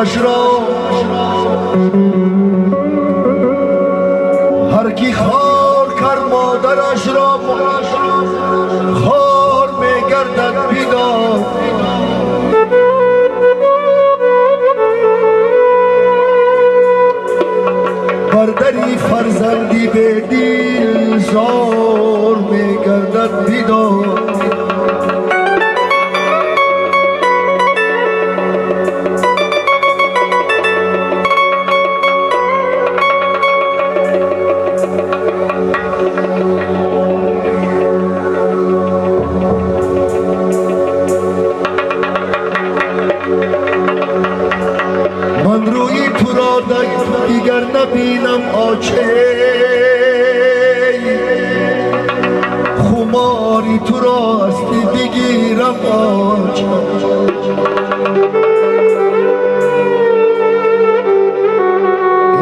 مادرش را هر کی خار کرد مادرش را خار میگردد بیدار بردری فرزندی به دل زار میگردد بیدار من روی تو را دیگر نبینم آچه خماری تو را از کی بگیرم آچه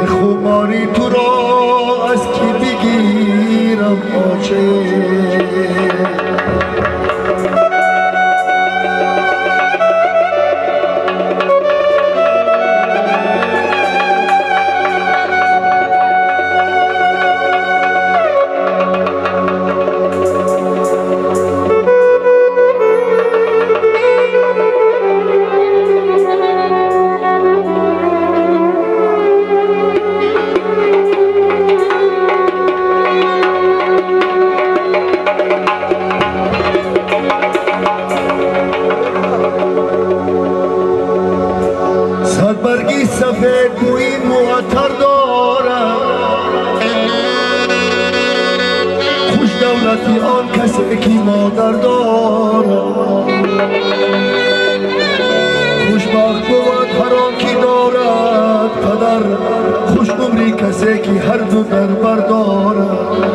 خماری تو را از کی بگیرم آچه برگی سفید بوی معطر دارد خوش دولتی آن کسی که مادر دارد خوشبخت بود هر آن که دارد پدر خوش عمری کسی که هر دو در بر دارد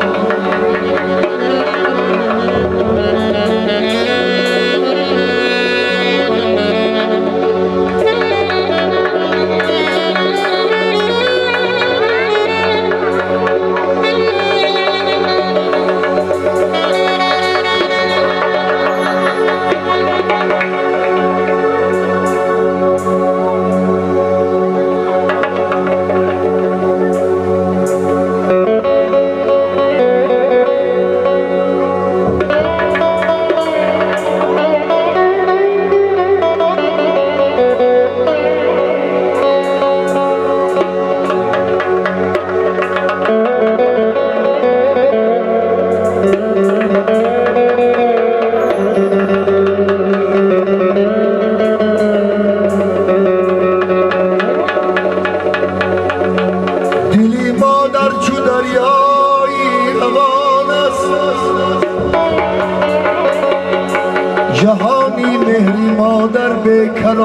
جهانی مهری مادر بیکران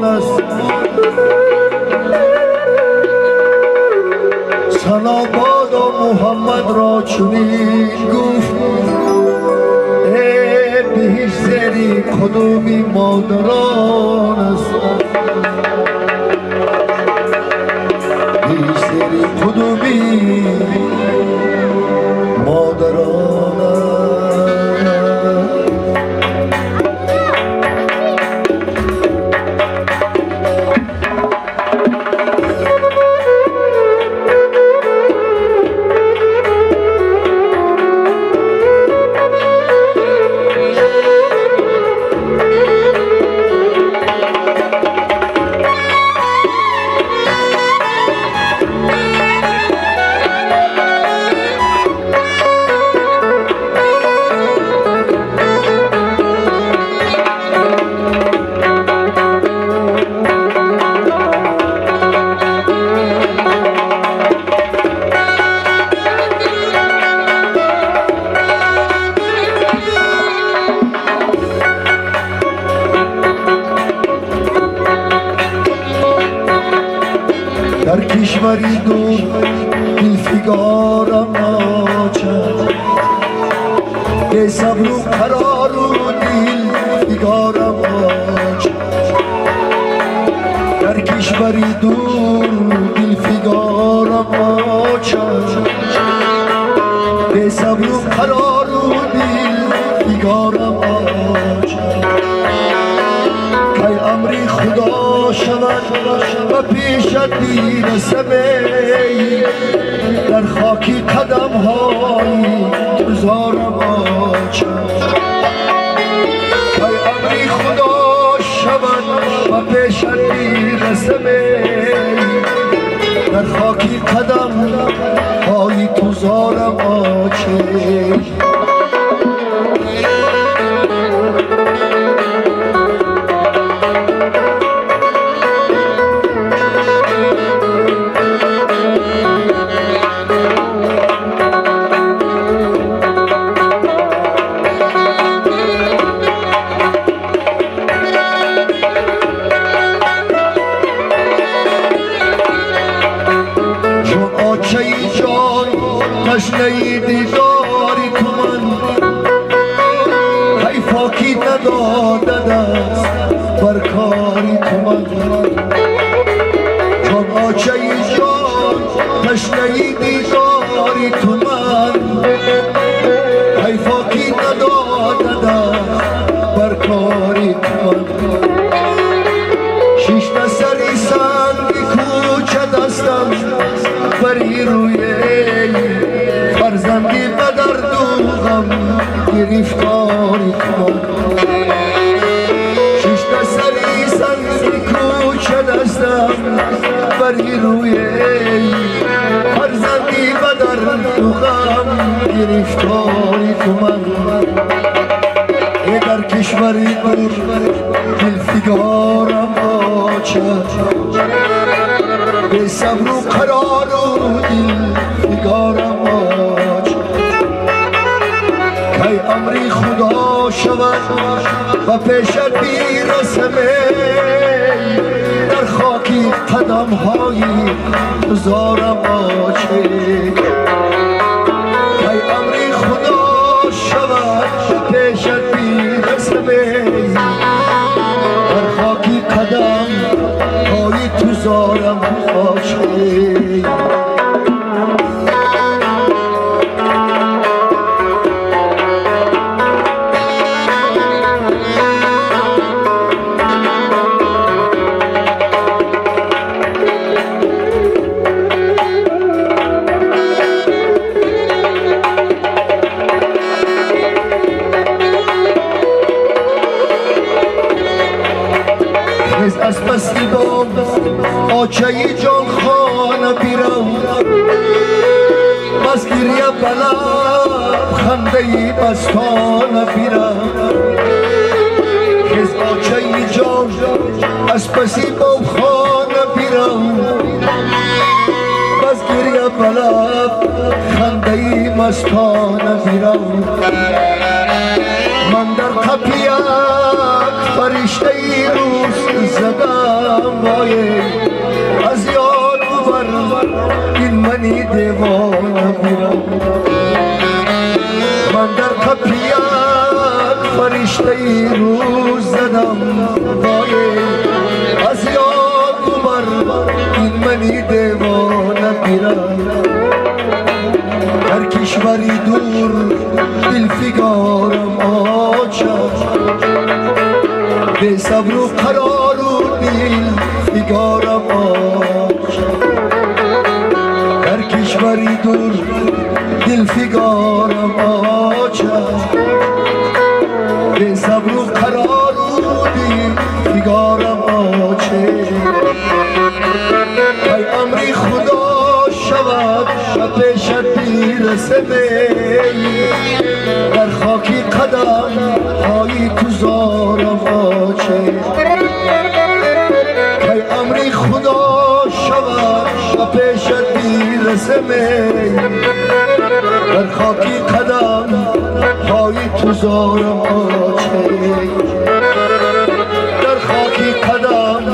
است سنا بادا محمد را چنین گفت ای بهش زری کدومی مادران است بهش زری کدومی مادران است در کشوری دور دلفگارم ناچد به صبر و قرار و دلفگارم ناچد در کشوری دور دلفگارم ناچد به صبر و قرار و دلفگارم ناچد که امری خدا شود و پیشت میرسم در خاکی قدم های گذارم آچم ای امری خدا شود و پیشت میرسم در خاکی قدم های گذارم آچم تشنه دیداری تو من حیفا کی نداده دست بر کاری تو من چون آچه جان تشنه دیداری تو من حیفا کی نداده دست بر کاری تو من شیشت سری سنگی کوچه دستم بری روی فرزندی به درد و غم گرفتاری کن شیشت سری سنگی کوچه دستم بری روی فرزندی به درد و غم گرفتاری کن در کشوری دور دلفگارم آچد به صبر و قرار و دلفگارم آچد کی امری خدا شود و پیشت میرسم در خاکی قدم های گذارم آچد کی امری خدا شود پیشت میرسم در خاکی قدم های تو زارم آچه از پسی بام آچه جان خانه بیرم بس گریه بلب خنده بستانه بیرم از آچه جان از پسی بام خانه بیرم بس گریه بلب خنده مستانه بیرم من در قپیک فرشته ای روز زدم وای از یاد ببر این منی دیوانه بیرم من در قپیک فرشته ای روز زدم وای از یاد ببر این منی دیوانه بیرم در کشوری دور دلفگارم آچد به صبر و قرار و دلفگارم آچد در کشوری دور دلفگارم آچد به صبر و قرار و دلفگارم آچد ای امری خدا شود و پیشت میرسم در خاکی قدم های تو زارم آچه ای امری خدا شود و پیشت میرسم در خاکی قدم های تو زارم آچه در خاکی قدم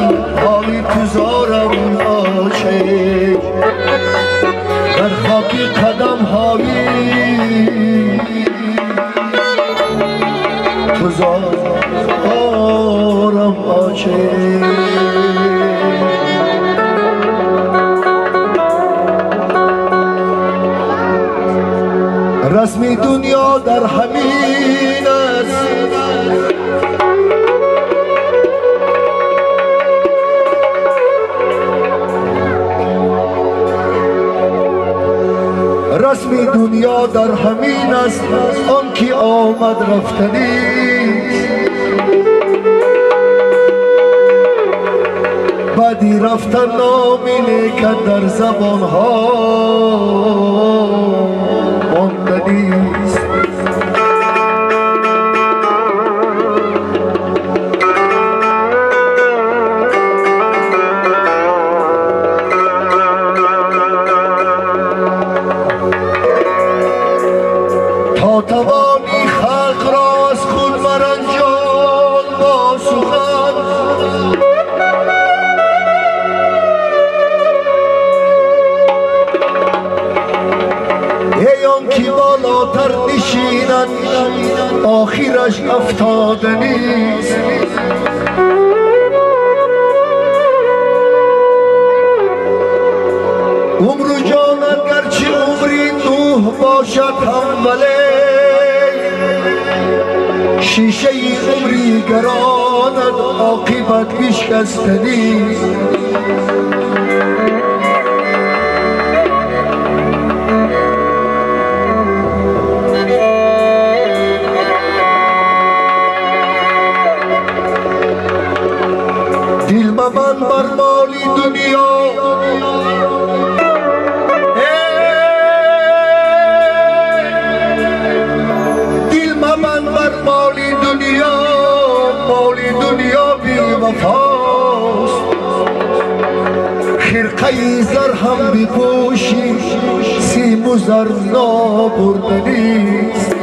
های تو زارم آچه در خاکی قدم های تو زارم آچه رسمی دنیا در همین است دنیا در همین است آن که آمد رفتنی بعدی رفتن نامی لیکن در زبان ها ماندنی است تا توانی خلق را از خود مرنجان با سخن ای آن که بالاتر نشیند آخرش افتادنی است عمر و جانت گرچه عمری نوح باشد هم ولی شیشه عمری گراند عاقبت بشکستنی دل مبند بر مالی دنیا دنیا بی وفاست خرقه زر هم بپوشی سیم و زر نابردنی است